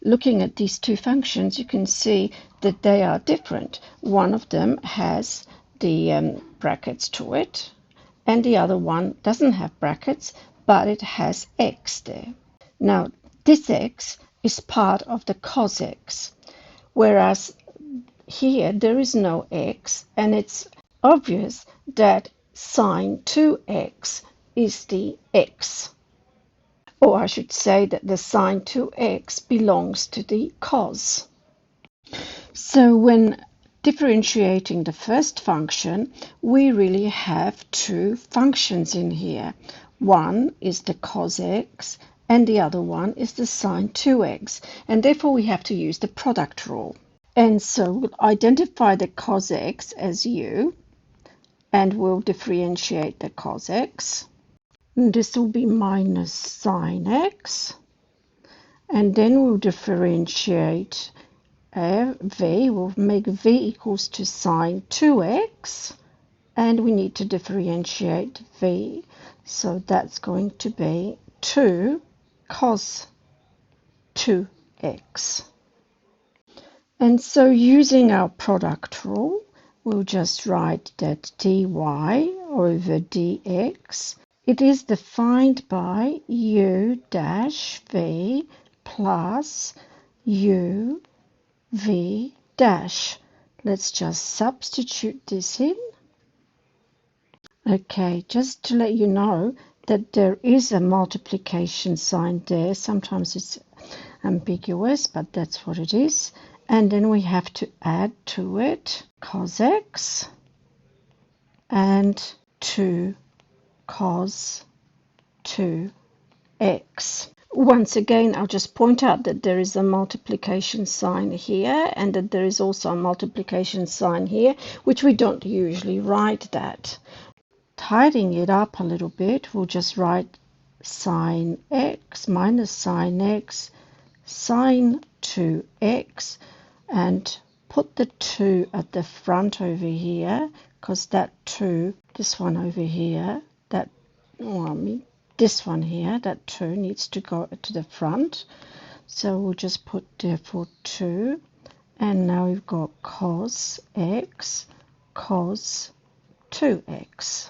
looking at these two functions, you can see that they are different. One of them has the brackets to it, and the other one doesn't have brackets, but it has x there. Now, this x is part of the cos x, whereas here there is no x, and it's obvious that sine 2x is the x. Or I should say that the sine 2x belongs to the cos. So when differentiating the first function, we really have two functions in here. One is the cos x, and the other one is the sine 2x, and therefore we have to use the product rule. And so we'll identify the cos x as u, and we'll differentiate the cos x. And this will be minus sine x, and then we'll differentiate v. We'll make v equals to sine 2x, and we need to differentiate v, so that's going to be 2 cos 2x. And so using our product rule, we'll just write that dy over dx, it is defined by u dash v plus u v dash. Let's just substitute this in. Okay, just to let you know that there is a multiplication sign there. Sometimes it's ambiguous, but that's what it is. And then we have to add to it cos x and 2 cos 2x. Once again, I'll just point out that there is a multiplication sign here, and that there is also a multiplication sign here, which we don't usually write that. Tidying it up a little bit, we'll just write sine x minus sine x sine 2x, and put the 2 at the front over here, because that 2, this one over here, that, this one here, that 2 needs to go to the front. So we'll just put therefore 2, and now we've got cos x cos 2x.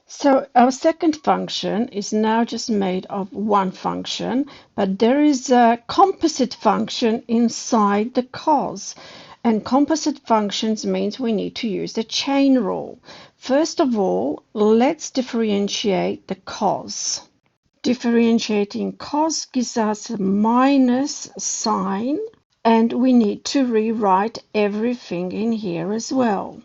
So our second function is now just made of one function, but there is a composite function inside the cos. And composite functions means we need to use the chain rule. First of all, let's differentiate the cos. Differentiating cos gives us minus sine, and we need to rewrite everything in here as well.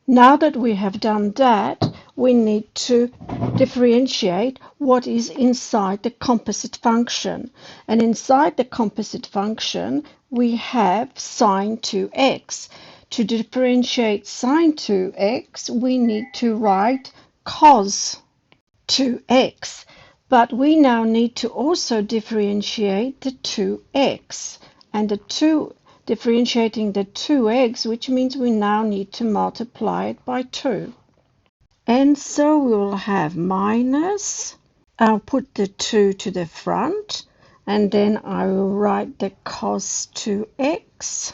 Now that we have done that, we need to differentiate what is inside the composite function. And inside the composite function, we have sine 2x. To differentiate sine 2x, we need to write cos 2x. But we now need to also differentiate the 2x. And differentiating the 2x, which means we now need to multiply it by 2. And so we will have minus, I'll put the 2 to the front, and then I will write the cos 2x,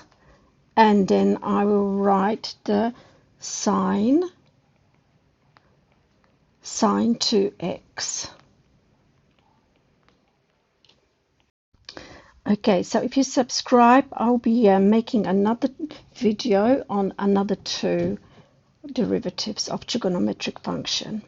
and then I will write the sine 2x. Okay, so if you subscribe, I'll be making another video on another two derivatives of trigonometric function.